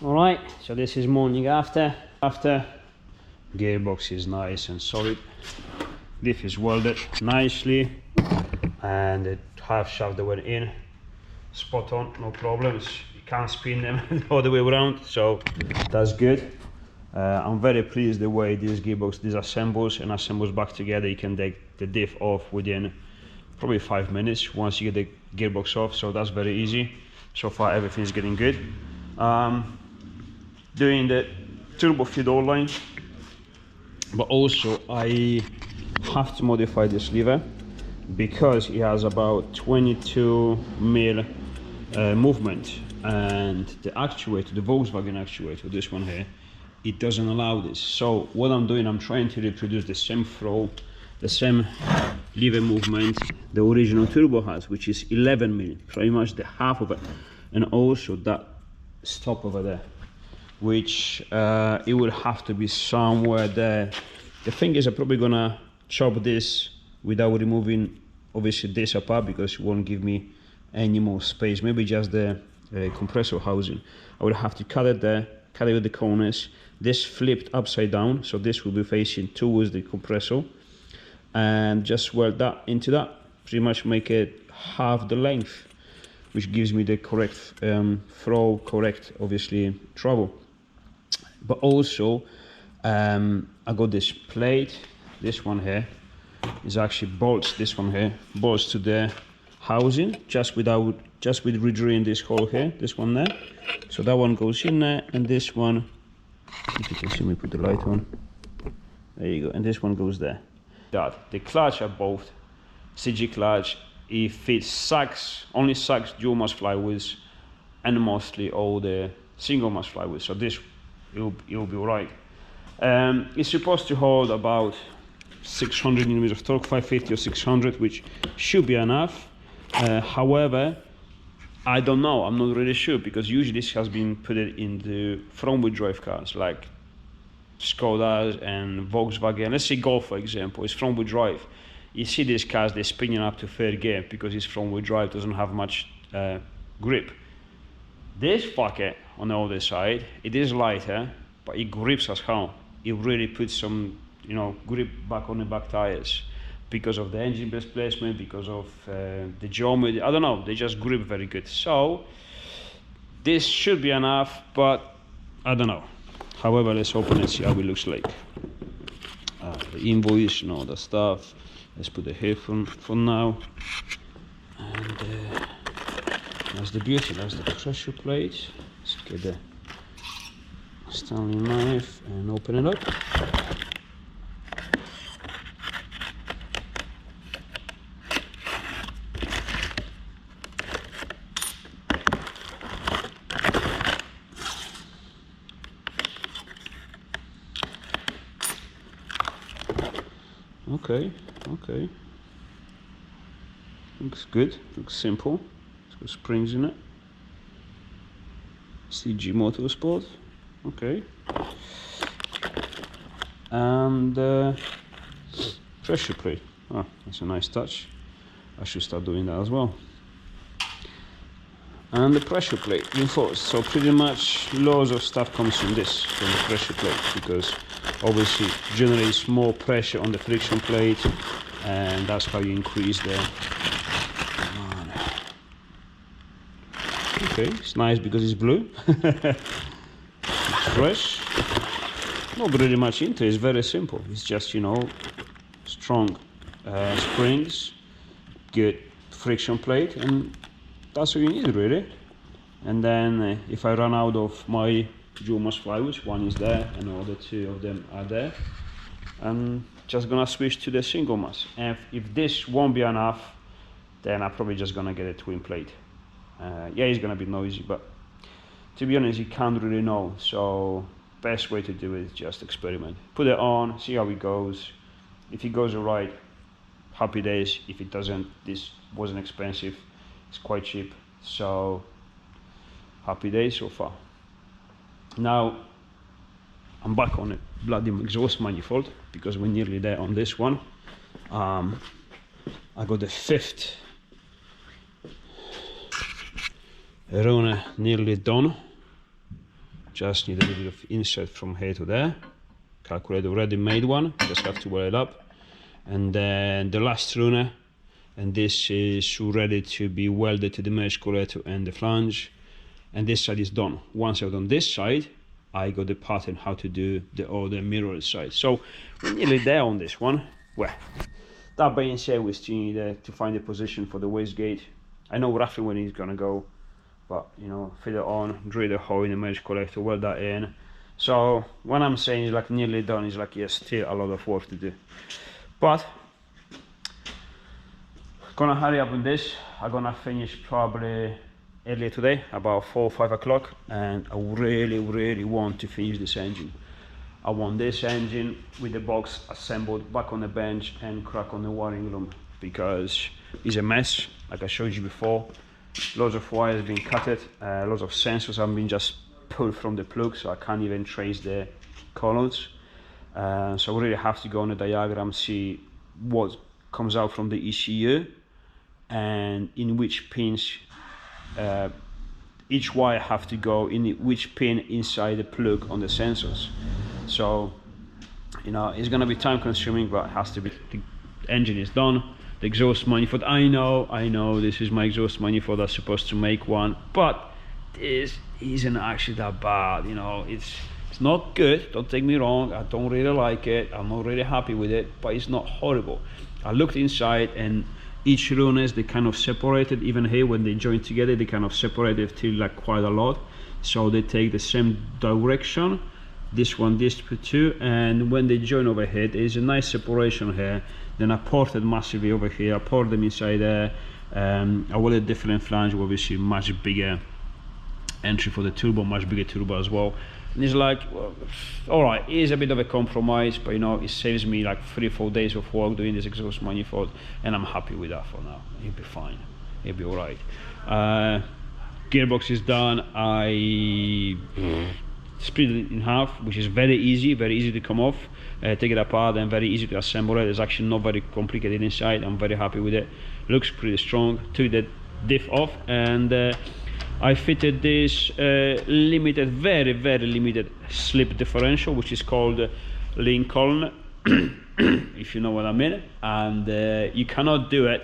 Alright, so this is morning after. Gearbox is nice and solid. Diff is welded nicely, and the half shaft that went in, spot on, no problems. You can't spin them all the way around, so that's good. I'm very pleased the way this gearbox disassembles and assembles back together. You can take the diff off within probably 5 minutes once you get the gearbox off, so that's very easy. So far everything's getting good. Doing the turbo feed oil line, but also I have to modify this lever because it has about 22 mil movement, and the actuator, the Volkswagen actuator, this one here, it doesn't allow this. So what I'm doing, I'm trying to reproduce the same throw, the same lever movement the original turbo has, which is 11 mil, pretty much the half of it, and also that stop over there, which it will have to be somewhere there. The thing is, I'm probably gonna chop this without removing obviously this apart, because it won't give me any more space. Maybe just the compressor housing. I will have to cut it there, cut it with the corners, this flipped upside down, so this will be facing towards the compressor, and just weld that into that, pretty much make it half the length, which gives me the correct throw, correct obviously travel. But also I got this plate, this one here is actually bolts, this one here bolts to the housing, just with redrilling this hole here, this one there. So that one goes in there, and this one, if you can see me put the light on, there you go, and this one goes there. That the clutch are both CG clutch. It fits sacks, only sacks, dual mass flywheels, and mostly all the single mass flywheels. So this it'll be all right. It's supposed to hold about 600 newtons of torque, 550 or 600, which should be enough. However, I don't know, I'm not really sure, because usually this has been put in the front-wheel drive cars like Skodas and Volkswagen. Let's say Golf, for example, is front-wheel drive. You see these cars, they're spinning up to third gear because it's front-wheel drive, doesn't have much grip. This bucket on the other side, it is lighter, but it grips as hell. It really puts some, grip back on the back tires because of the engine displacement, because of the geometry. I don't know, they just grip very good. So this should be enough, but I don't know. However, let's open and see how it looks like. The invoice and all that stuff. Let's put it here for now. And that's the beauty, that's the pressure plate. Let's get the Stanley knife and open it up. Okay. Looks good, looks simple. It's got springs in it. CG Motorsport. Okay. And pressure plate. Oh, that's a nice touch. I should start doing that as well. And the pressure plate reinforced. So pretty much loads of stuff comes from the pressure plate, because obviously generates more pressure on the friction plate, and that's how you increase the. Okay, it's nice because it's blue. It's fresh. Not really much into it. It's very simple. It's just, strong springs, good friction plate, and that's what you need really. And then if I run out of my dual mass flywheels, one is there and the other two of them are there, I'm just gonna switch to the single mass. And if this won't be enough, then I'm probably just gonna get a twin plate. Yeah, it's gonna be noisy, but to be honest, you can't really know. So best way to do it is just experiment. Put it on, see how it goes. If it goes alright, happy days. If it doesn't, this wasn't expensive. It's quite cheap. So happy days so far. Now I'm back on a bloody exhaust manifold because we're nearly there on this one. I got the 5th runner nearly done. just need a little bit of insert from here to there. Calculate a ready-made one, just have to weld it up. And then the last runner, and this is ready to be welded to the mesh collector and the flange. And this side is done. Once I've done this side, I got the pattern how to do the other mirror side. So we're nearly there on this one. Well, that being said, we still need to find a position for the wastegate. I know roughly when it's gonna go, but you know, fit it on, drill the hole in the mesh collector, weld that in. So when I'm saying it's like nearly done, it's like yes, still a lot of work to do. But gonna hurry up on this. I'm gonna finish probably earlier today, about 4 or 5 o'clock, and I really want to finish this engine. I want this engine with the box assembled back on the bench and crack on the wiring loom, because it's a mess, like I showed you before. Lots of wires have been cut, lots of sensors have been just pulled from the plug, so I can't even trace the columns. So I really have to go on the diagram, see what comes out from the ECU and in which pins each wire have to go in which pin inside the plug on the sensors. So you know, it's going to be time consuming, but it has to be. The engine is done, the exhaust manifold, I know this is my exhaust manifold, I'm supposed to make one, but this isn't actually that bad. You know, it's not good, don't take me wrong, I don't really like it, I'm not really happy with it, but it's not horrible. I looked inside, and each runners, they kind of separated. Even here when they join together, they kind of separated till like quite a lot, so they take the same direction, this one, this two, and when they join over here, there's a nice separation here. Then I ported massively over here, I poured them inside there. I wanted different flange, obviously much bigger entry for the turbo, much bigger turbo as well. And it's like, well, all right, it is a bit of a compromise, but you know, it saves me like 3 or 4 days of work doing this exhaust manifold, and I'm happy with that for now. It'll be fine, it'll be all right. Gearbox is done. I split it in half, which is very easy to come off, take it apart, and very easy to assemble it. It's actually not very complicated inside. I'm very happy with it, looks pretty strong. Took the diff off, and I fitted this limited, very limited slip differential, which is called Lincoln, if you know what I mean. And you cannot do it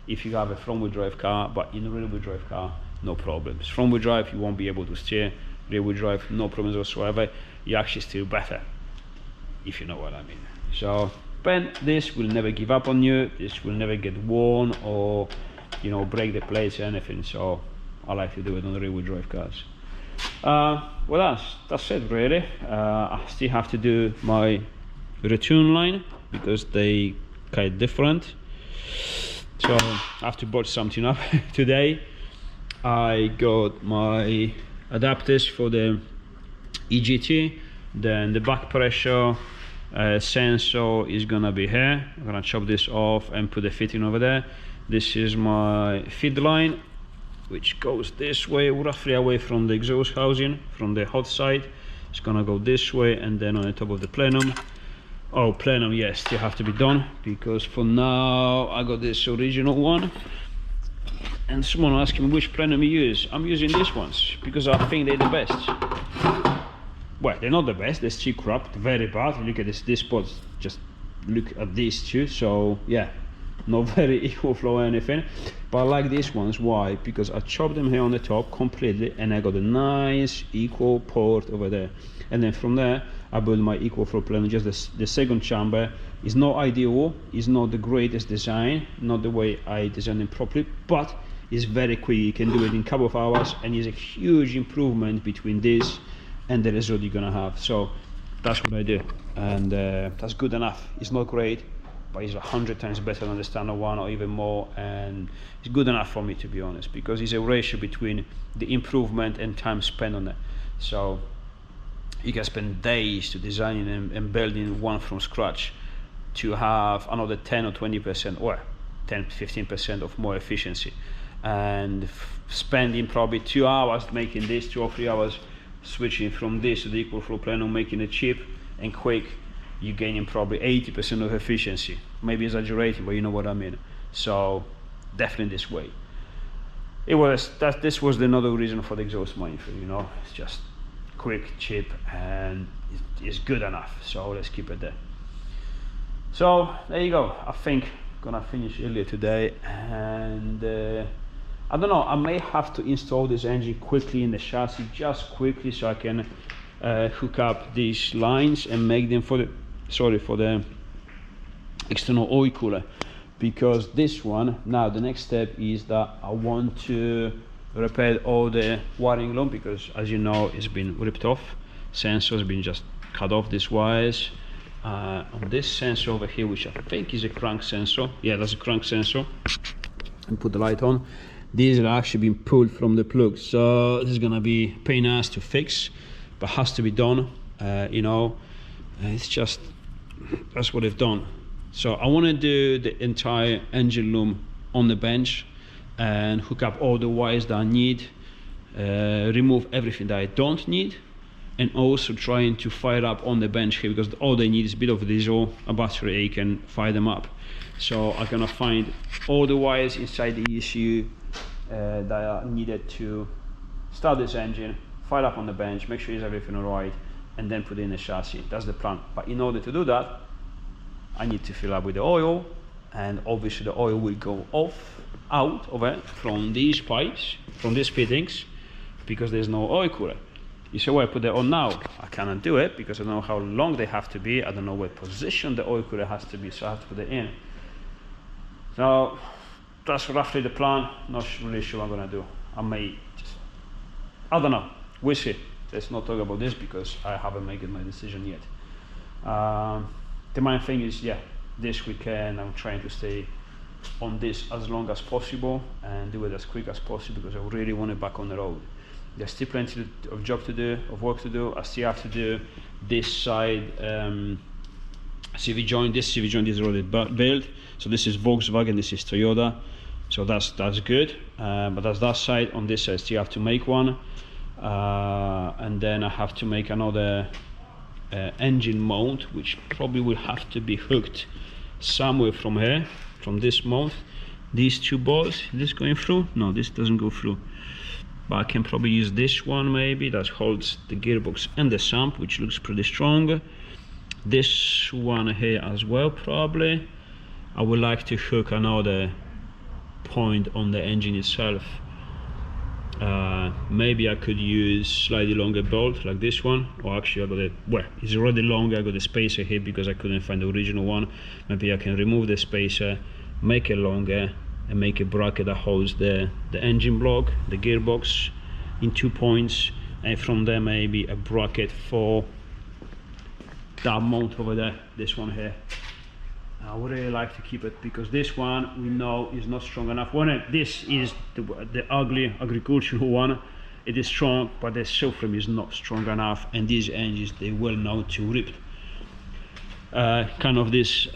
if you have a front wheel drive car, but in a rear wheel drive car, no problems. Front wheel drive, you won't be able to steer. Rear wheel drive, no problems whatsoever. You actually steer better, if you know what I mean. So, but this will never give up on you. This will never get worn or, you know, break the plates or anything. So I like to do it on the rear wheel drive cars. Well, that's it really. I still have to do my return line because they kind of different. So I have to botch something up today. I got my adapters for the EGT, then the back pressure sensor is gonna be here. I'm gonna chop this off and put the fitting over there. This is my feed line, which goes this way, roughly away from the exhaust housing, from the hot side. It's gonna go this way, and then on the top of the plenum. Oh, plenum, yes, still have to be done, because for now I got this original one, and someone asked me which plenum you use. I'm using these ones because I think they're the best. Well, they're not the best, they're still corrupt, very bad. Look at this spots, just look at these two. So yeah, not very equal flow or anything, but I like these ones. Why? Because I chopped them here on the top completely, and I got a nice equal port over there, and then from there I built my equal flow plenum. Just the second chamber is not ideal, is not the greatest design, not the way I designed it properly, but it's very quick. You can do it in a couple of hours, and it's a huge improvement between this and the result you're gonna have. So that's what I do, and that's good enough. It's not great, but it's 100 times better than the standard one, or even more, and it's good enough for me, to be honest, because it's a ratio between the improvement and time spent on it. So you can spend days to designing and building one from scratch to have another 10 or 20% or 10-15% of more efficiency, and spending probably 2 hours making this, 2 or 3 hours switching from this to the equal flow plenum, making it cheap and quick. You're gaining probably 80% of efficiency, maybe exaggerating, but you know what I mean. So definitely this way. This was another reason for the exhaust manifold, you know. It's just quick, cheap, and it's good enough, so let's keep it there. So there you go. I think I'm gonna finish earlier today, and I don't know, I may have to install this engine quickly in the chassis, just quickly, so I can hook up these lines and make them for the external oil cooler. Because this one, now the next step is that I want to repair all the wiring loom, because as you know, it's been ripped off. Sensor has been just cut off, these wires. On this sensor over here, which I think is a crank sensor, yeah, that's a crank sensor, and put the light on. These are actually being pulled from the plug, so this is gonna be a pain in the ass to fix, but has to be done. You know, it's just, that's what they've done. So I want to do the entire engine loom on the bench and hook up all the wires that I need, remove everything that I don't need, and also trying to fire up on the bench here, because all they need is a bit of diesel, a battery, you can fire them up. So I'm gonna find all the wires inside the ECU that are needed to start this engine, fire up on the bench, make sure is everything alright, and then put it in the chassis. That's the plan. But in order to do that, I need to fill up with the oil, and obviously the oil will go out of it from these pipes, from these fittings, because there's no oil cooler. You say, well, put it on now. I cannot do it because I don't know how long they have to be. I don't know what position the oil cooler has to be, so I have to put it in. So that's roughly the plan. Not really sure what I'm gonna do. I may just, I don't know, we'll see. Let's not talk about this because I haven't made my decision yet. The main thing is, yeah, this weekend I'm trying to stay on this as long as possible and do it as quick as possible, because I really want it back on the road. There's still plenty of job to do, of work to do. I still have to do this side CV joint. This CV joint is already built, so this is Volkswagen, this is Toyota, so that's good. But that's that side. On this side, I still have to make one, and then I have to make another engine mount, which probably will have to be hooked somewhere from here, from this mount. These two bolts, is this going through? No, this doesn't go through, but I can probably use this one maybe, that holds the gearbox and the sump, which looks pretty strong. This one here as well, probably. I would like to hook another point on the engine itself. Maybe I could use slightly longer bolt like this one, or actually I got it, well, it's already longer. I got the spacer here because I couldn't find the original one. Maybe I can remove the spacer, make it longer, and make a bracket that holds the engine block, the gearbox, in 2 points, and from there maybe a bracket for that mount over there, this one here. I would really like to keep it, because this one we know is not strong enough. This is the ugly agricultural one. It is strong, but the Subframe is not strong enough, and these engines, they well known to rip. Kind of this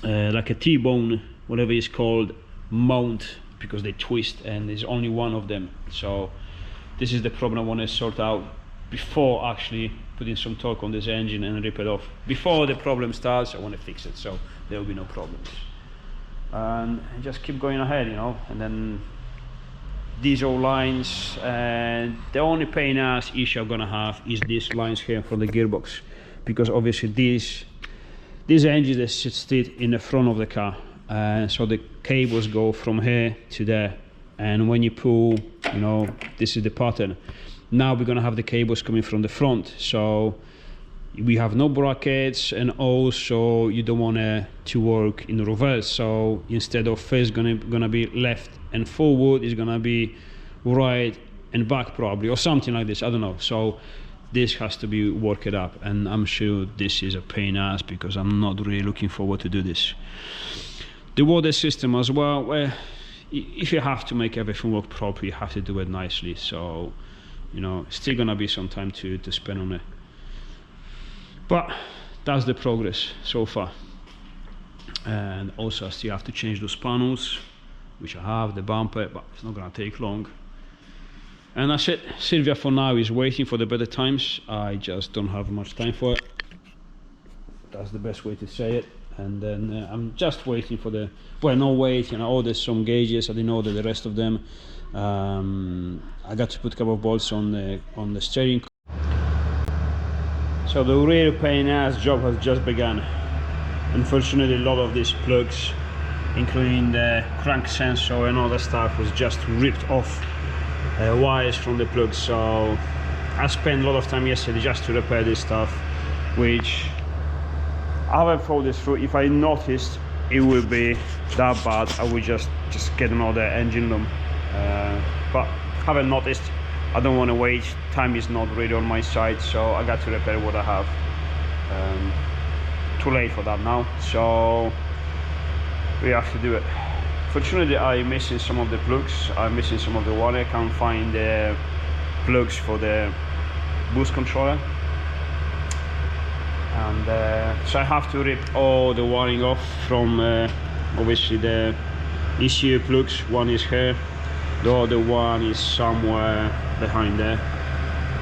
like a T-bone, whatever it's called, mount, because they twist, and there's only one of them. So this is the problem I want to sort out before actually putting some torque on this engine and rip it off. Before the problem starts, I want to fix it, so there will be no problems. And just keep going ahead, you know. And then these all lines, and the only pain in the ass issue I'm gonna have is these lines here from the gearbox, because obviously these engines, they sit in the front of the car, and so the cables go from here to there, and when you pull, you know, this is the pattern. Now we're gonna have the cables coming from the front, so we have no brackets, and also you don't want to work in reverse. So instead of first gonna be left and forward, it's gonna be right and back probably, or something like this, I don't know. So this has to be worked up, and I'm sure this is a pain in the ass, because I'm not really looking forward to do this. The water system as well, where if you have to make everything work properly, you have to do it nicely. So, you know, still gonna be some time to spend on it, but that's the progress so far. And also I still have to change those panels, which I have, the bumper, but it's not gonna take long. And that's it. Sylvia for now is waiting for the better times. I just don't have much time for it. That's the best way to say it. And then I'm just waiting for the, well, no wait, you know, ordered some gauges. I didn't order the rest of them. I got to put a couple of bolts on the steering. So the real pain ass job has just begun. Unfortunately, a lot of these plugs, including the crank sensor and all the stuff, was just ripped off wires from the plugs. So I spent a lot of time yesterday just to repair this stuff, which I haven't thought this through. If I noticed it would be that bad, I would just get another engine loom, but haven't noticed. I don't want to wait. Time is not really on my side, so I got to repair what I have. Too late for that now, so we have to do it. Fortunately, I'm missing some of the plugs. I'm missing some of the wire. I can't find the plugs for the boost controller, and so I have to rip all the wiring off from obviously the ECU plugs. One is here, the other one is somewhere behind there,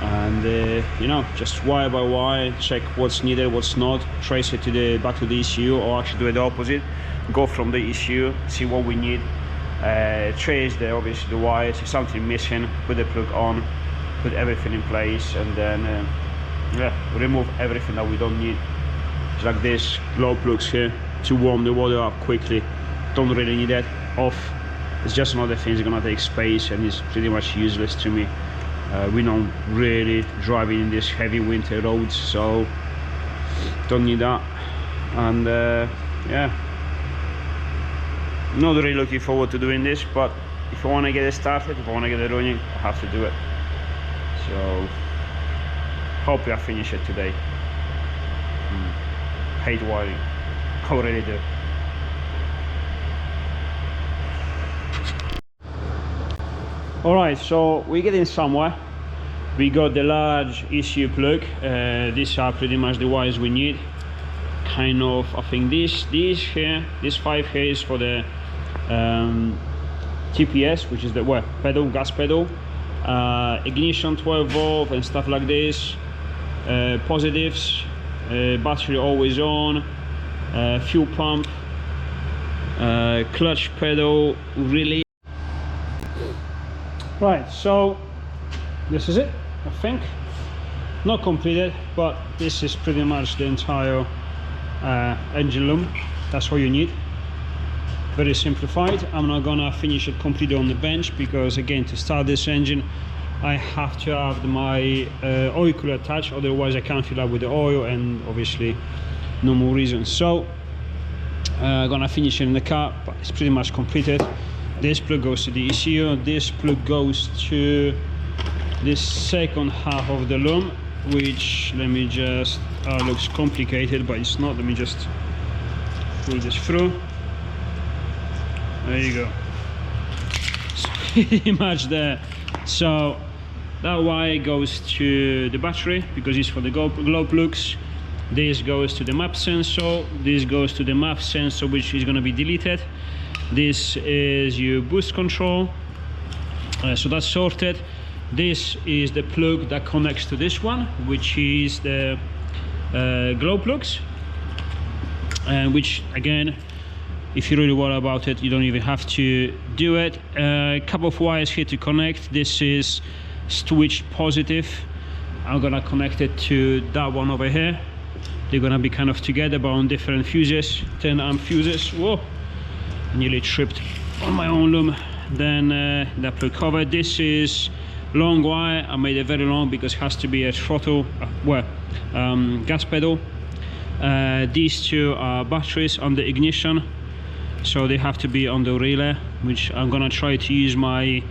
and you know, just wire by wire, check what's needed, what's not, trace it to the back to the ECU, or actually do it the opposite, go from the ECU, see what we need, trace obviously the wires, if something missing, put the plug on, put everything in place, and then yeah, remove everything that we don't need. It's like this glow plugs here to warm the water up quickly, don't really need that. Off. It's just another thing, it's gonna take space and it's pretty much useless to me. We're not really driving in these heavy winter roads, so don't need that. And yeah, not really looking forward to doing this, but if I want to get it started, if I want to get it running, I have to do it. So hope I finish it today. Hate wiring, I really do. Alright, so we're getting somewhere. We got the large ECU plug. These are pretty much the wires we need. Kind of, I think this here, this 5 here is for the TPS, which is the pedal, gas pedal, ignition 12 volt and stuff like this, positives, battery always on, fuel pump, clutch pedal, relay. Right, so this is it, I think. Not completed, but this is pretty much the entire engine loom. That's what you need. Very simplified. I'm not gonna finish it completely on the bench because, again, to start this engine I have to have my oil cooler attached, otherwise I can't fill up with the oil, and obviously no more reasons. So gonna finish it in the car, but it's pretty much completed. This plug goes to the ECU, this plug goes to this second half of the loom, which, let me just, looks complicated, but it's not. Let me just pull this through. There you go. It's pretty much there. So that wire goes to the battery because it's for the glow plugs. This goes to the map sensor, this goes to the map sensor, which is going to be deleted. This is your boost control, so that's sorted. This is the plug that connects to this one, which is the glow plugs, and which, again, if you really worry about it, you don't even have to do it. A couple of wires here to connect. This is switch positive. I'm gonna connect it to that one over here. They're gonna be kind of together, but on different fuses, 10 amp fuses. Whoa, nearly tripped on my own loom. Then that plug cover. This is long wire. I made it very long because it has to be a throttle, gas pedal. These two are batteries on the ignition, so they have to be on the relay, which I'm gonna try to use my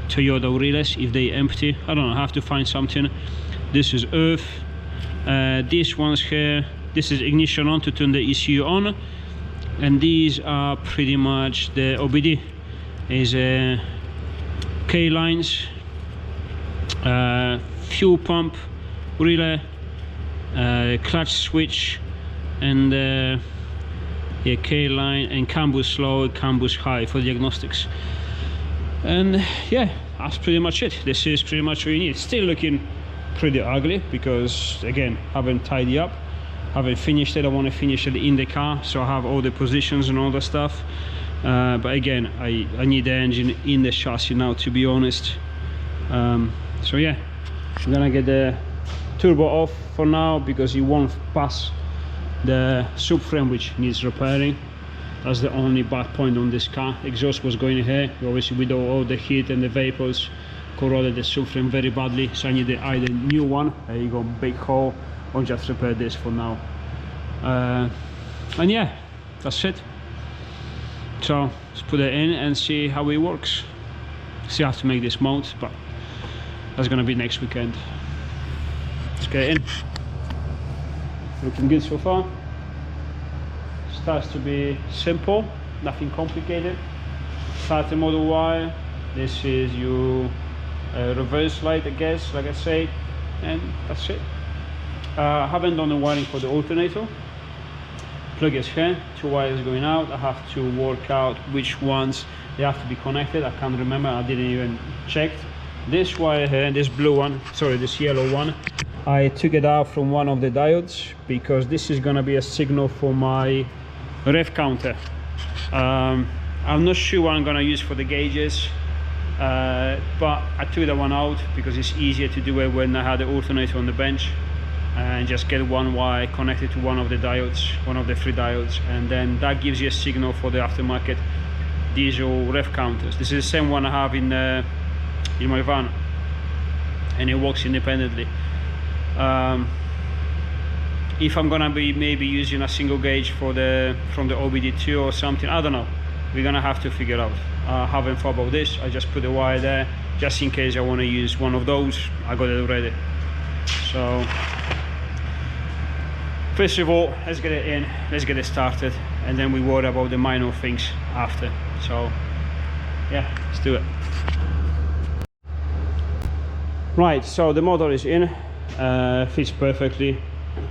Toyota relays if they empty. I don't know, I have to find something. This is earth. These ones here, this is ignition on to turn the ECU on, and these are pretty much the OBD. Is K lines, fuel pump, relay, clutch switch, and yeah, K line and cambus low, cambus high for diagnostics. And yeah, that's pretty much it. This is pretty much what you need. Still looking pretty ugly because, again, haven't tidied up, haven't finished it. I want to finish it in the car, so I have all the positions and all the stuff. But again, I need the engine in the chassis now, to be honest. So yeah, I'm gonna get the turbo off for now because it won't pass the subframe, which needs repairing. That's the only bad point on this car. Exhaust was going here, obviously with all the heat and the vapors corroded the subframe very badly, so I needed either new one, there you go, big hole, or just repair this for now. And yeah, that's it. So let's put it in and see how it works. Still have to make this mount, but that's gonna be next weekend. Let's get it in. Looking good so far. Starts to be simple, nothing complicated. Starter model wire. This is your reverse light, I guess, like I said, and that's it. I haven't done the wiring for the alternator. Plug is here, 2 wires going out. I have to work out which ones they have to be connected. I can't remember, I didn't even check. This wire here, this blue one, sorry, this yellow one, I took it out from one of the diodes because this is gonna be a signal for my rev counter. I'm not sure what I'm gonna use for the gauges, but I took that one out because it's easier to do it when I had the alternator on the bench, and just get one wire connected to one of the diodes, one of the 3 diodes, and then that gives you a signal for the aftermarket diesel rev counters. This is the same one I have in my van, and it works independently. If I'm gonna be maybe using a single gauge for from the OBD2 or something, I don't know, we're gonna have to figure out. I haven't thought about this. I just put the wire there just in case I want to use one of those. I got it already. So first of all, let's get it in, let's get it started, and then we worry about the minor things after. So yeah, let's do it. Right, so the motor is in, fits perfectly.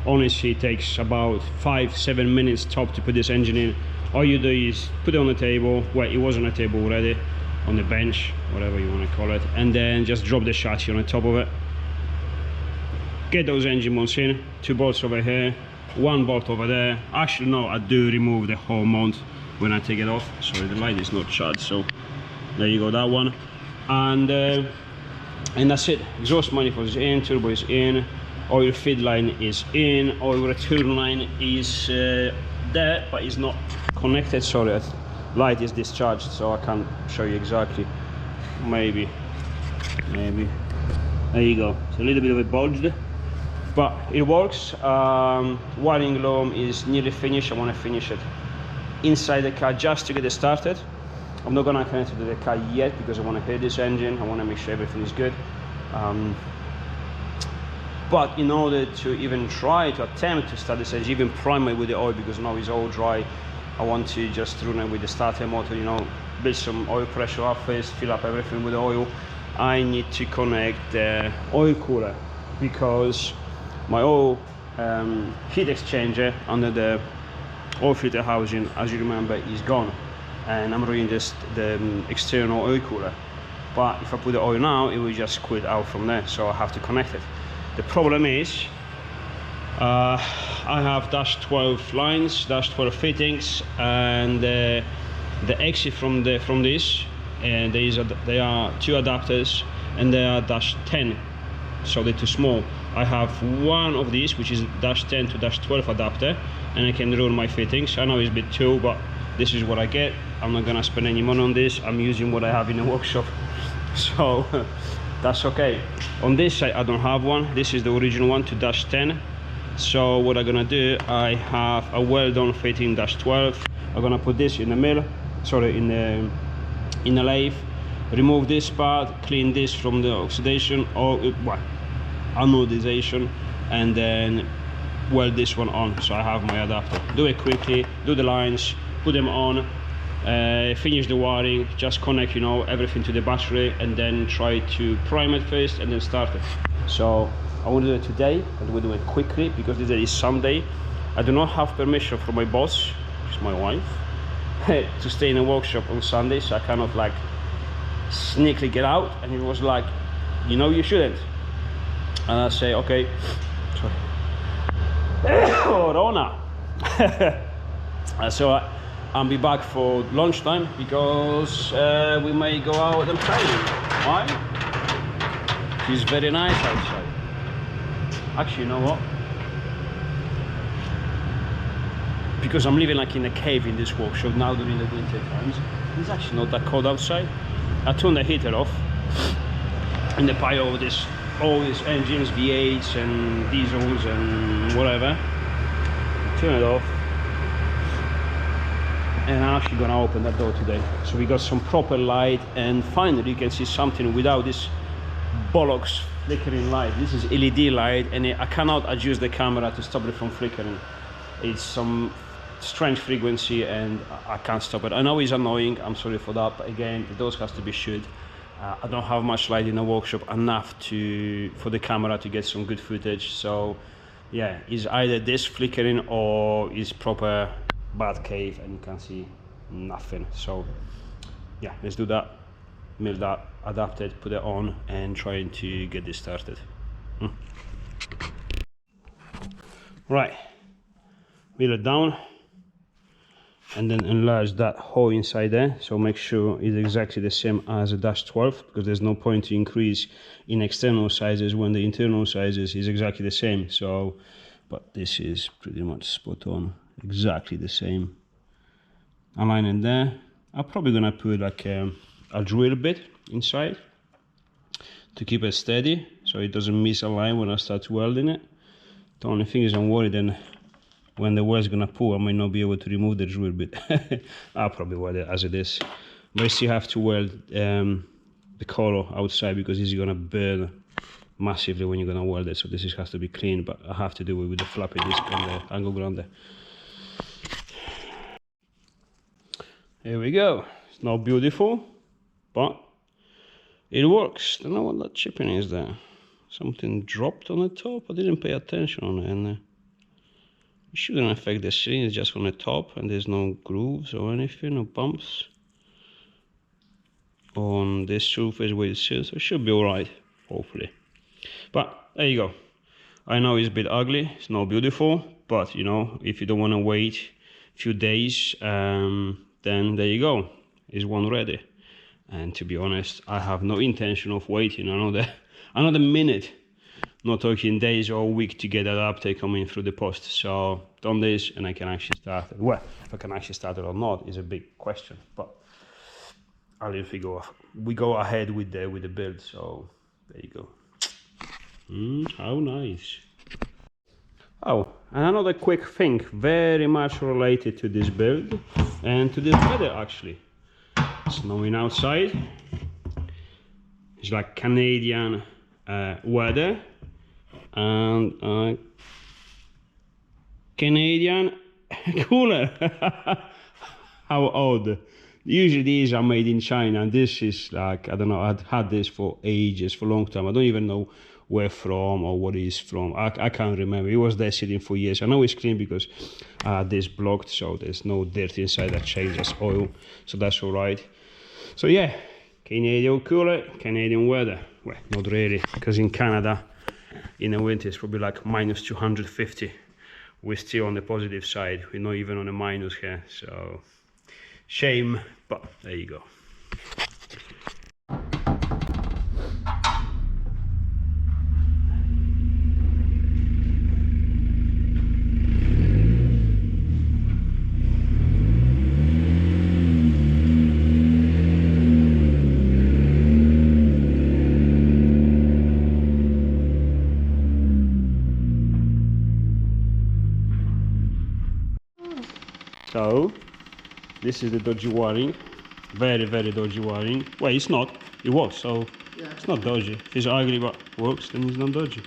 Honestly, it takes about 5-7 minutes top to put this engine in. All you do is put it on the table, well, it was on the table already, on the bench, whatever you want to call it, and then just drop the chassis on the top of it. Get those engine mounts in, 2 bolts over here, 1 bolt over there. Actually no, I do remove the whole mount when I take it off. Sorry, the light is not charged, so there you go, that one. And that's it. Exhaust manifold is in, turbo is in, oil feed line is in, oil return line is there, but it's not connected. Sorry, light is discharged, so I can't show you exactly. Maybe there you go. It's a little bit of a bulged, but it works. Wiring loom is nearly finished. I want to finish it inside the car just to get it started. I'm not gonna connect it to the car yet because I want to hear this engine. I want to make sure everything is good. But in order to even try to attempt to start this engine, even prime it with the oil, because now it's all dry, I want to just run it with the starter motor, you know, build some oil pressure up first, fill up everything with oil. I need to connect the oil cooler because my oil heat exchanger under the oil filter housing, as you remember, is gone, and I'm running just the external oil cooler. But if I put the oil now, it will just squirt out from there, so I have to connect it. The problem is I have -12 lines, -12 fittings, and the exit from this, and there are 2 adapters, and they are -10, so they're too small. I have one of these which is -10 to -12 adapter, and I can run my fittings. I know it's a bit too, but this is what I get. I'm not gonna spend any money on this. I'm using what I have in the workshop, so that's okay. On this side I don't have one. This is the original one to -10. So what I'm gonna do, I have a Welding fitting -12. I'm gonna put this in the mill, sorry, in the lathe, remove this part, clean this from the oxidation or anodization, and then weld this one on. So I have my adapter. Do it quickly, do the lines, put them on, finish the wiring, just connect, you know, everything to the battery, and then try to prime it first and then start it. So I want to do it today, and we'll do it quickly because this is Sunday. I do not have permission from my boss, which is my wife, to stay in a workshop on Sunday, so I cannot like sneakily get out. And it was like, you know, you shouldn't. And I say, okay, sorry, Corona. So I'll be back for lunchtime because we may go out and play. Why? It's very nice outside. Actually, you know what? Because I'm living like in a cave in this workshop now during the winter times, it's actually not that cold outside. I turned the heater off in the pile of this, all these engines, V8s and diesels and whatever. Turn it off. And I'm actually gonna open that door today. So we got some proper light, and finally you can see something without this bollocks flickering light. This is LED light, and I cannot adjust the camera to stop it from flickering. It's some strange frequency and I can't stop it. I know it's annoying, I'm sorry for that, but again, the doors has to be shut. I don't have much light in the workshop enough for the camera to get some good footage. So yeah, it's either this flickering or it's proper bad cave and you can see nothing. So yeah, let's do that, mill that, adapt it, put it on and trying to get this started. Right, mill it down and then enlarge that hole inside there, so make sure it's exactly the same as a -12, because there's no point to increase in external sizes when the internal sizes is exactly the same. So but this is pretty much spot on, exactly the same. Align in there. I'm probably gonna put like a drill bit inside to keep it steady so it doesn't misalign when I start welding it. The only thing is I'm worried then when the weld's gonna pull I might not be able to remove the drill bit. I'll probably weld it as it is, but I still have to weld the color outside because it's gonna burn massively when you're gonna weld it, so this has to be clean, but I have to do it with the floppy disk and the angle grinder. Here we go. It's not beautiful, but it works. Don't know what that chipping is there. Something dropped on the top. I didn't pay attention on it, and it shouldn't affect the ceiling. It's just on the top, and there's no grooves or anything, no bumps on this surface where it sits. So it should be all right, hopefully. But there you go. I know it's a bit ugly. It's not beautiful, but you know, if you don't want to wait a few days, then there you go. Is one ready? And to be honest, I have no intention of waiting another minute, not talking days or a week, to get that update coming through the post. So done this and I can actually start it. Well, if I can actually start it or not is a big question, but I'll leave we go ahead with the build. So there you go. How nice. Oh, and another quick thing, very much related to this build and to this weather actually. Snowing outside. It's like Canadian weather and Canadian cooler. How odd. Usually these are made in China and this is like, I don't know, I've had this for ages, for a long time. I don't even know where from or what it is from. I can't remember. It was there sitting for years. I know it's clean because this blocked, so there's no dirt inside. That changes oil, so that's all right. So yeah, Canadian cooler, Canadian weather. Well, not really, because in Canada in the winter it's probably like -250. We're still on the positive side. We're not even on a minus here, so shame, but there you go. So this is the dodgy wiring, very dodgy wiring. Well, it's not, it works, so yeah. It's not dodgy. If it's ugly but works, then it's not dodgy.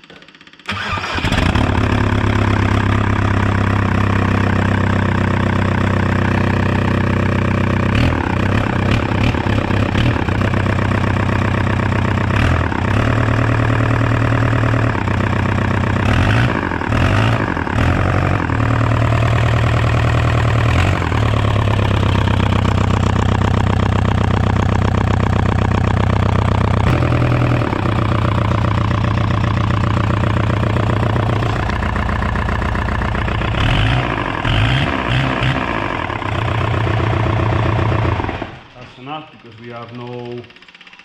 Because we have no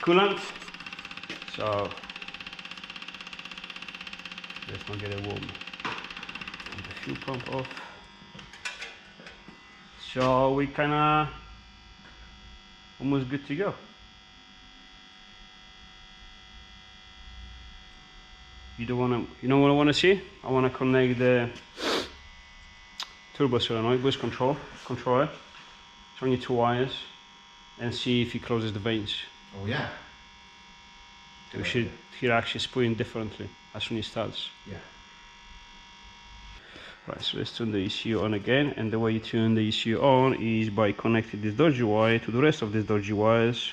coolant, so Let's not get a warm. And the fuel pump off. So we kinda almost good to go. You know what I wanna see? I wanna connect the turbo solenoid boost controller. It's only 2 wires, and see if he closes the vanes. Oh yeah. We should hear actually spooling differently as soon as it starts. Yeah. Right, so let's turn the ECU on again, and the way you turn the ECU on is by connecting this dodgy wire to the rest of these dodgy wires,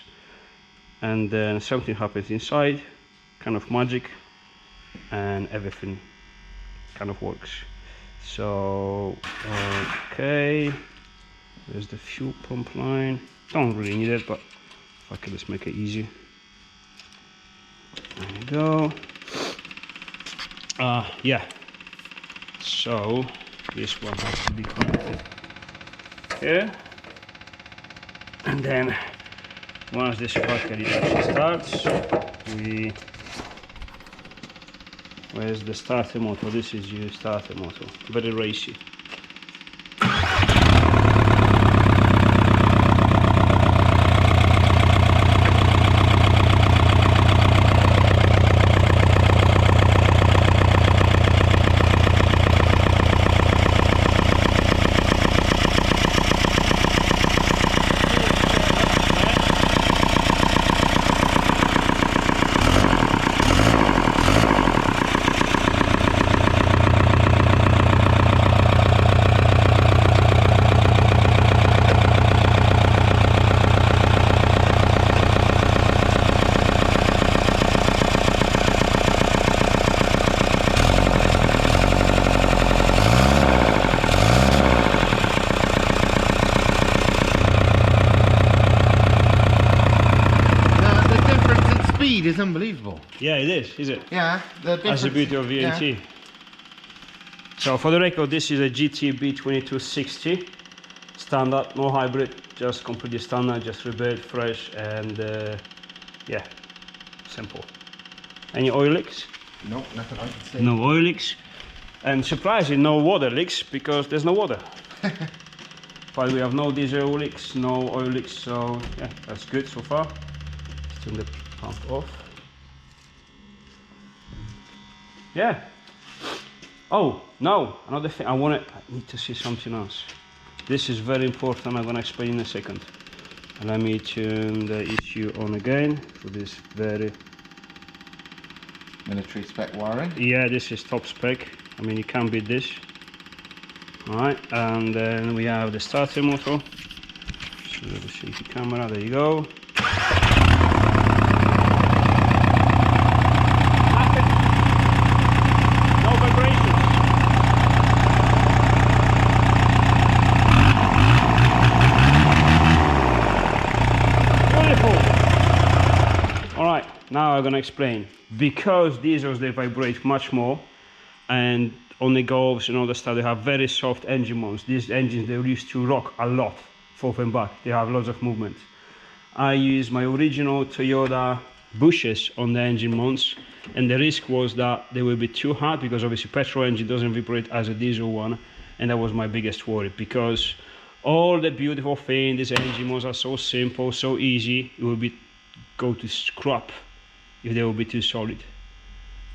and then something happens inside, kind of magic, and everything kind of works. So, okay, there's the fuel pump line. Don't really need it, but if I can just make it easy. There you go. Yeah. So this one has to be connected here, and then once this factory actually starts, where's the starter motor? This is your starter motor, very racy. Is unbelievable. Yeah, it is it? Yeah, the That's the beauty of VNT. Yeah. So for the record, this is a GTB 2260 standard, no hybrid, just completely standard, just rebuilt, fresh, and yeah, simple. Any oil leaks? No, nothing I can see. No oil leaks, and surprisingly, no water leaks because there's no water. But we have no diesel leaks, no oil leaks, so yeah, that's good so far. Let's turn the pump off. Yeah. Oh no, another thing I need to see something else. This is very important. I'm gonna explain in a second. Let me turn the ECU on again for this very military spec wiring. Yeah, this is top spec. I mean, you can't beat this. All right, and then we have the starter motor. So the shaky camera. There you go. Now I'm gonna explain. Because diesels, they vibrate much more, and on the Golfs and all the stuff, they have very soft engine mounts. These engines, they used to rock a lot, forth and back. They have lots of movement. I use my original Toyota bushes on the engine mounts, and the risk was that they will be too hard, because obviously petrol engine doesn't vibrate as a diesel one, and that was my biggest worry, because all the beautiful thing, these engine mounts are so simple, so easy, it will go to scrap if they will be too solid.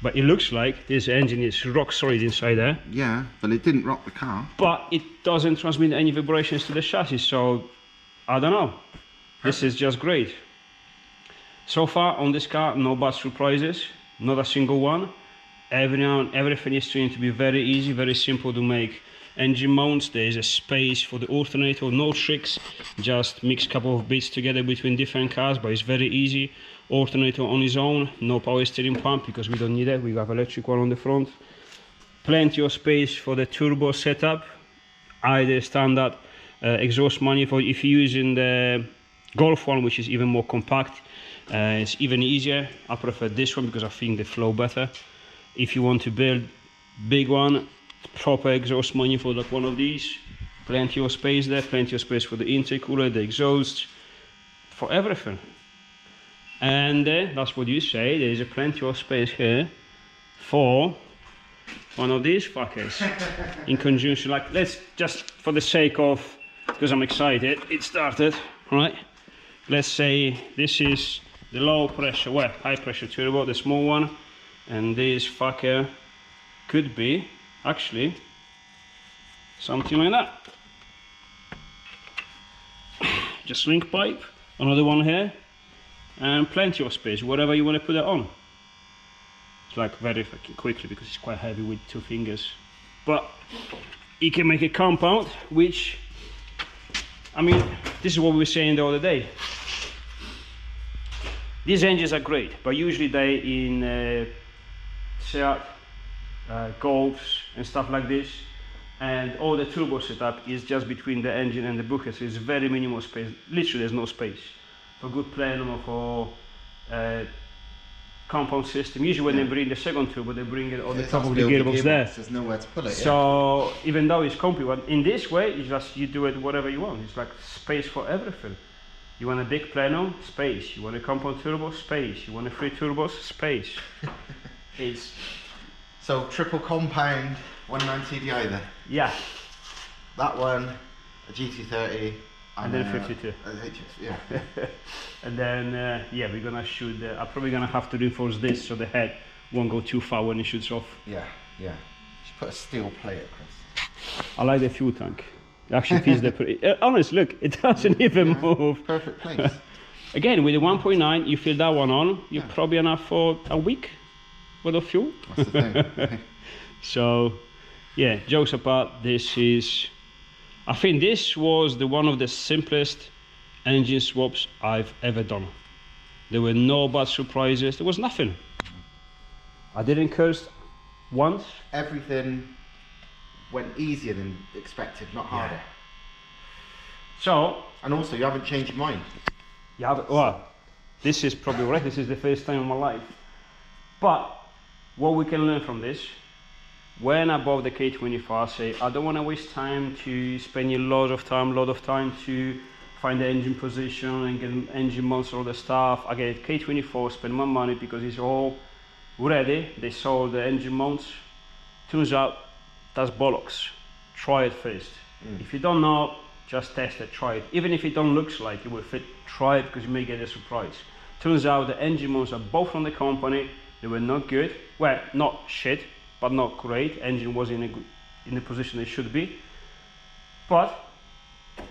But it looks like this engine is rock solid inside there. Yeah, but it didn't rock the car. But it doesn't transmit any vibrations to the chassis, so I don't know. This is just great. So far on this car, no bad surprises, not a single one. Everything is trying to be very easy, very simple to make. Engine mounts, there is a space for the alternator, no tricks, just mix a couple of bits together between different cars, but it's very easy. Alternator on its own, no power steering pump because we don't need it, we have electric one on the front. Plenty of space for the turbo setup, either standard exhaust manifold. If you're using the Golf one, which is even more compact, it's even easier. I prefer this one because I think they flow better. If you want to build big one, proper exhaust manifold like one of these, plenty of space there, plenty of space for the intercooler, the exhaust, for everything. And that's what you say, there is a plenty of space here for one of these fuckers in conjunction, like, let's just, for the sake of, because I'm excited, it started, right? Let's say this is the low pressure, well, high pressure turbo, the small one, and this fucker could be actually something like that. Just link pipe, another one here, and plenty of space, whatever you want to put it on. It's like very fucking quickly because it's quite heavy with 2 fingers. But you can make a compound, which, I mean, this is what we were saying the other day. These engines are great, but usually they in Seat, Golfs and stuff like this, and all the turbo setup is just between the engine and the bucket, so it's very minimal space. Literally there's no space. For good Plenum or for compound system, usually when they bring the second turbo, they bring it on the top of the gearbox there. There's nowhere to put it. So even though it's complicated, in this way, it's just you do it whatever you want. It's like space for everything. You want a big Plenum, space. You want a compound turbo, space. You want a 3 turbos, space. It's so triple compound 190 TDI then. Yeah. That one, a GT30. And then 52. Yeah. And then, yeah, we're gonna shoot the, I'm probably gonna have to reinforce this so the head won't go too far when it shoots off. Yeah, yeah. Just put a steel plate across. I like the fuel tank. It actually feels the, honest, look, it doesn't even move. Perfect place. Again, with the 1.9, you fill that one on, you're probably enough for a week worth of fuel. That's the thing. So, yeah, jokes apart, this is, I think this was one of the simplest engine swaps I've ever done. There were no bad surprises, there was nothing. I didn't curse once. Everything went easier than expected, not harder. So, and also you haven't changed your mind. You haven't, well, this is probably right, this is the first time in my life. But, what we can learn from this, when I bought the K24, I say, I don't want to waste time to spend a lot of time to find the engine position and get engine mounts, all the stuff. I get K24, spend my money because it's all ready. They sold the engine mounts. Turns out, that's bollocks. Try it first. If you don't know, just test it, try it. Even if it don't look like it will fit, try it because you may get a surprise. Turns out the engine mounts are both from the company. They were not good. Well, not shit, but not great. Engine was in the position it should be. But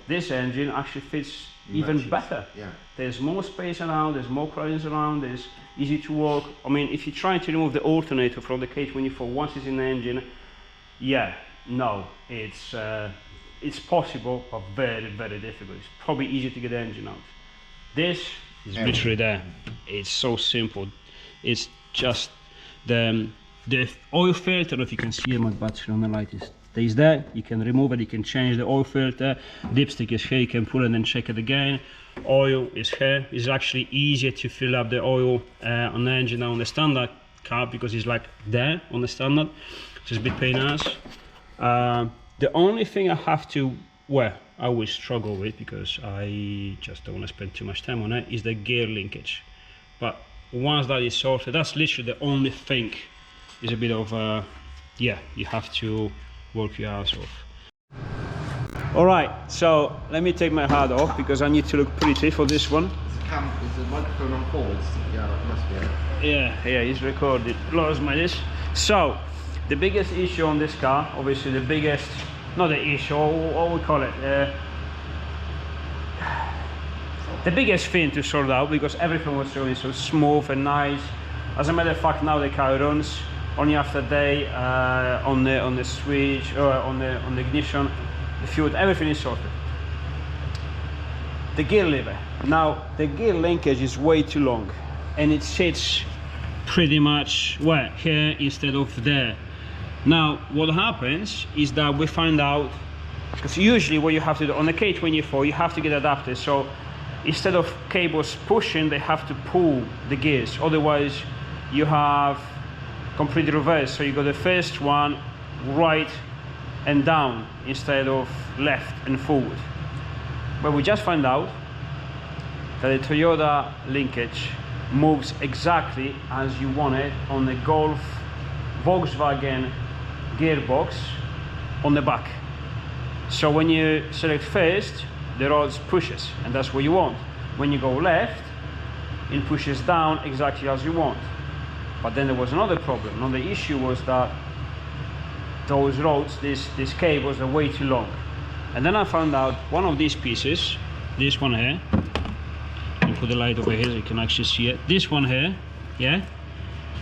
this engine actually fits even better. Yeah. There's more space around, there's more clearance around, there's easy to work. I mean, if you're trying to remove the alternator from the K24 once it's in the engine, yeah, no, it's possible, but very, very difficult. It's probably easier to get the engine out. This is literally there. It's so simple. It's just the oil filter, if you can see my battery on the light, stays there. You can remove it, you can change the oil filter. Dipstick is here, you can pull it and check it again. Oil is here. It's actually easier to fill up the oil on the engine than on the standard car because it's like there on the standard. It's a bit pain in the ass. The only thing I have to, well, I will struggle with because I just don't want to spend too much time on it, is the gear linkage. But once that is sorted, that's literally the only thing. Is a bit of yeah, you have to work your ass off. All right, so let me take my hat off because I need to look pretty for this one. Is the microphone on forwards? Yeah, that must be it. Yeah, it's recorded. Lost my this. So, the biggest issue on this car, obviously the biggest, not the issue, what we call it, the biggest thing to sort out because everything was really so smooth and nice. As a matter of fact, now the car runs. Only after day on the switch or on the ignition, the fuel, everything is sorted. The gear lever. Now the gear linkage is way too long, and it sits pretty much well here instead of there. Now what happens is that we find out, because usually what you have to do on the K24, you have to get adapters. So instead of cables pushing, they have to pull the gears. Otherwise, you have completely reverse, so you got the first one right and down instead of left and forward. But we just found out that the Toyota linkage moves exactly as you want it on the Golf, Volkswagen gearbox on the back. So when you select first, the rod pushes, and that's what you want. When you go left, it pushes down exactly as you want. But then there was another problem. Now the issue was that those rods, these cables are way too long. And then I found out one of these pieces, this one here, you put the light over here so you can actually see it. This one here, yeah,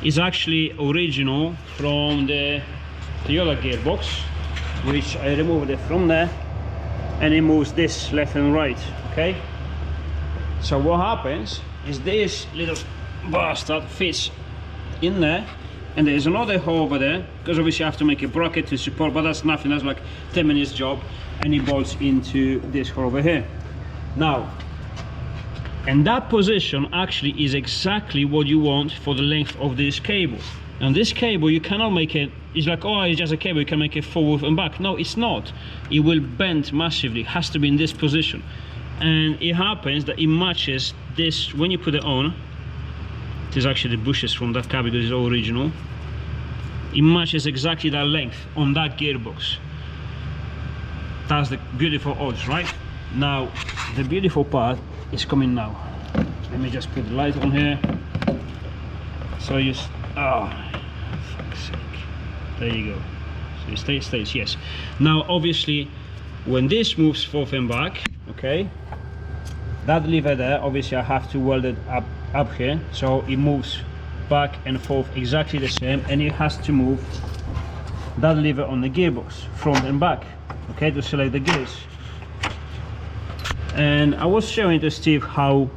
is actually original from the Toyota gearbox, which I removed it from there, and it moves this left and right, okay? So what happens is this little bastard fits in there, and there's another hole over there, because obviously I have to make a bracket to support, but that's nothing, that's like 10 minutes job, and it bolts into this hole over here. Now, and that position actually is exactly what you want for the length of this cable. And this cable, you cannot make it, it's like, oh, it's just a cable, you can make it forward and back. No, it's not. It will bend massively, it has to be in this position. And it happens that it matches this, when you put it on, it is actually the bushes from that cable because it's all original. It matches exactly that length on that gearbox. That's the beautiful odds, right? Now, the beautiful part is coming now. Let me just put the light on here. So you, oh, fuck's sake. There you go. So it stays, yes. Now, obviously, when this moves forth and back, okay, that lever there, obviously I have to weld it up here, so it moves back and forth exactly the same, and it has to move that lever on the gearbox front and back, okay, to select the gears. And I was showing to Steve how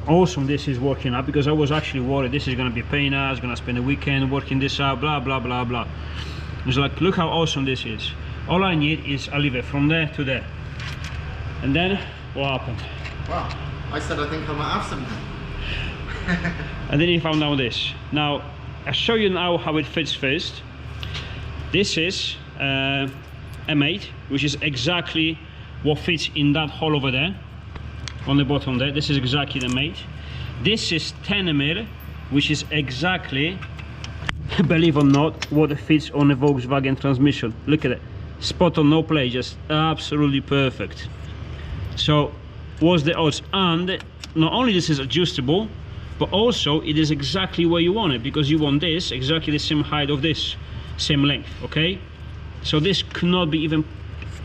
awesome this is working out, because I was actually worried this is going to be a pain. I was going to spend the weekend working this out, blah blah blah blah. It's like, look how awesome this is. All I need is a lever from there to there, and then what happened? Wow, I said I think I might have something. And then he found out this. Now I'll show you now how it fits first. This is M8, which is exactly what fits in that hole over there on the bottom there. This is exactly the M8. This is 10 mm, which is exactly, believe or not, what fits on a Volkswagen transmission. Look at it, spot on, no play, just absolutely perfect. So what's the odds? And not only this is adjustable, but also it is exactly where you want it, because you want this exactly the same height of this, same length, okay? So this cannot be even,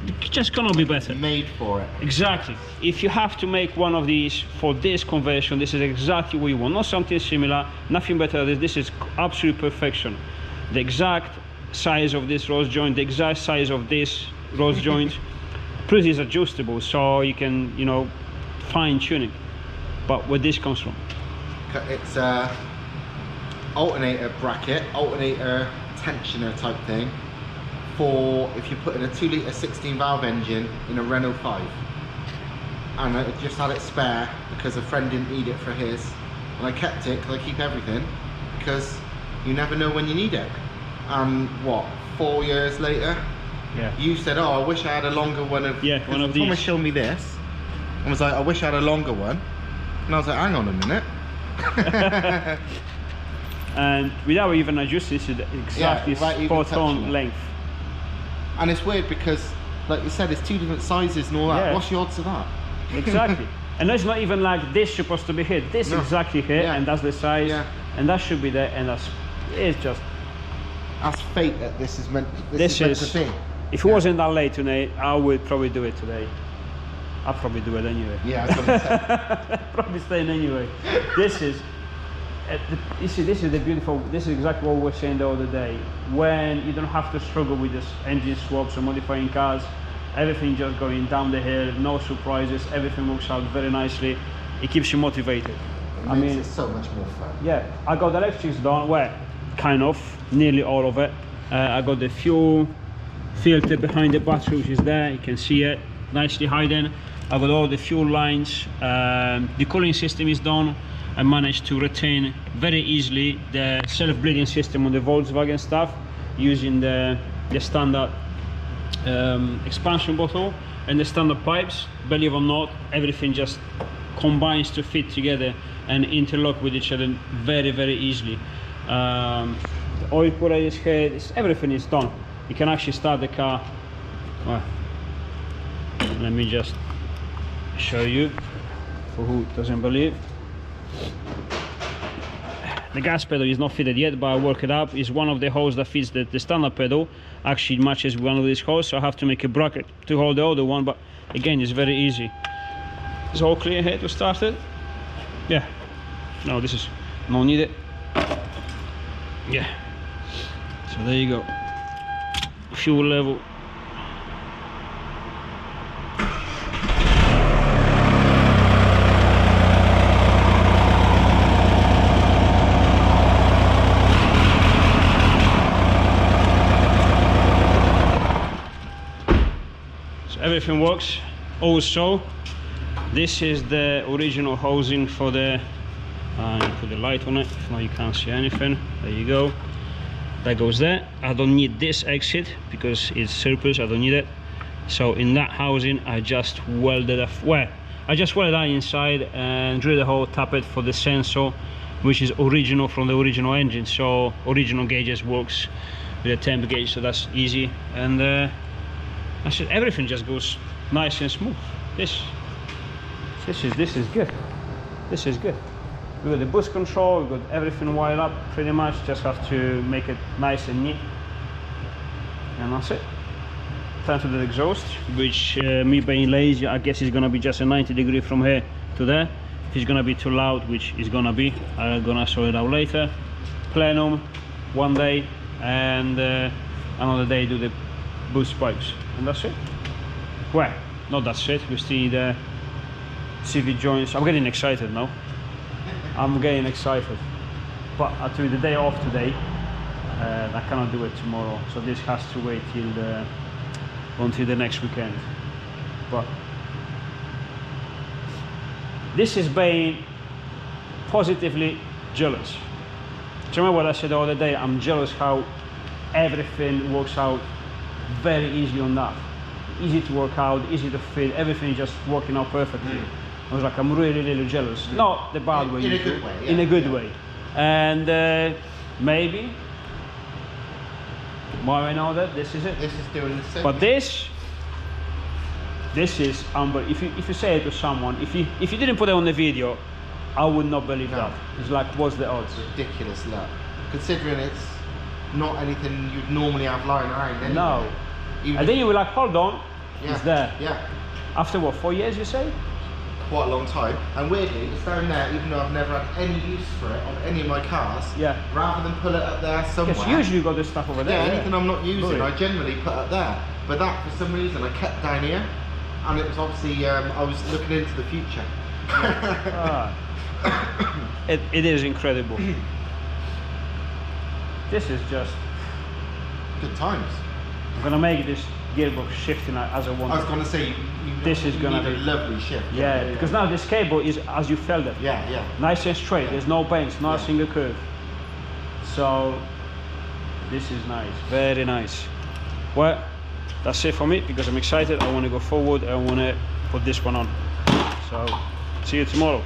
it just cannot be better. It's made for it. Exactly. If you have to make one of these for this conversion, this is exactly what you want. Not something similar, nothing better than this. This is absolute perfection. The exact size of this rose joint, the exact size of this rose joint. Plus it's adjustable, so you can, you know, fine tune it. But where this comes from? It's a alternator bracket, alternator tensioner type thing, for if you put in a 2 litre 16 valve engine in a Renault 5. And I just had it spare because a friend didn't need it for his, and I kept it because I keep everything, because you never know when you need it. And what, 4 years later, yeah, you said, oh, I wish I had a longer one of, yeah, one of these. Thomas showed me this and was like, I wish I had a longer one, and I was like, hang on a minute. And without even adjusting, this is exactly spot on length. And it's weird because, like you said, it's 2 different sizes and all that. Yeah. What's the odds of that? Exactly. And it's not even like this supposed to be here. This No. exactly here, Yeah. and that's the size, Yeah. and that should be there, and that's, it's just, That's fate that this is meant. this meant is, to be. if it wasn't that late today, I would probably do it today. I'll probably do it anyway. Yeah, I was gonna say. Probably staying anyway. This is, you see, this is the beautiful, this is exactly what we were saying the other day. When you don't have to struggle with this engine swaps or modifying cars, everything just going down the hill, no surprises, everything works out very nicely. It keeps you motivated. It I makes mean, it so much more fun. yeah, I got the electrics done, well, kind of, nearly all of it. I got the fuel filter behind the battery, which is there, you can see it, nicely hidden. I got all the fuel lines, the cooling system is done. I managed to retain very easily the self-bleeding system on the Volkswagen stuff, using the standard expansion bottle and the standard pipes. Believe it or not, everything just combines to fit together and interlock with each other very, very easily. The oil cooler is here, everything is done. You can actually start the car. Well, let me just show you for who doesn't believe. The gas pedal is not fitted yet, but I work it up. It's one of the holes that fits the standard pedal. Actually matches one of these holes, so I have to make a bracket to hold the other one, but again, it's very easy. It's all clear here to start it. Yeah. No, this is no need it. Yeah. So there you go. Fuel level. Everything works. Also, this is the original housing for the put the light on it. If not, you can't see anything. There you go. That goes there. I don't need this exit because it's surplus. I don't need it. So in that housing, I just welded I just welded that inside and drilled a hole, tap it for the sensor, which is original from the original engine. So original gauges works with a temp gauge, so that's easy. And I said everything just goes nice and smooth. This is good. This is good. We got the boost control, we got everything wired up pretty much. Just have to make it nice and neat, and that's it. Time to the exhaust, which me being lazy, I guess is gonna be just a 90-degree from here to there. If it's gonna be too loud, which is gonna be, I'm gonna sort it out later. Plenum one day, and another day do the boost pipes, and that's it. Well, not that's it. We still need the CV joints. I'm getting excited now. I'm getting excited, but I'll tell you, the day off today, I cannot do it tomorrow, so this has to wait till until the next weekend. But this is being positively jealous. Do you remember what I said the other day? I'm jealous how everything works out very easy on that. Easy to work out, easy to fit, everything is just working out perfectly. I was like, I'm really jealous. Not the bad way. In a good way. Yeah. In a good way. And maybe, more I know that this is it. This is doing the same. But this is unbelievable. If you say it to someone, if you didn't put it on the video, I would not believe that. It's like, what's the odds? Ridiculous, look. Considering it's not anything you'd normally have lying around anyway. No. Even And then you were like, hold on, yeah, it's there. Yeah. After what, 4 years you say? Quite a long time. And weirdly, it's down there, even though I've never had any use for it on any of my cars. Yeah. Rather than pull it up there somewhere. Because usually you got this stuff over there. Yeah, anything I'm not using, Really? I generally put up there. But that, for some reason, I kept down here. And it was obviously, I was looking into the future. It is incredible. This is just... Good times. I'm gonna make this gearbox shifting as I want. I was going to say, This is gonna need be- a lovely shift. Yeah, because now this cable is as you felt it. Yeah. Nice and straight, there's no bends, not a single curve. So, this is nice, very nice. Well, that's it for me, because I'm excited, I want to go forward, I want to put this one on. So, see you tomorrow.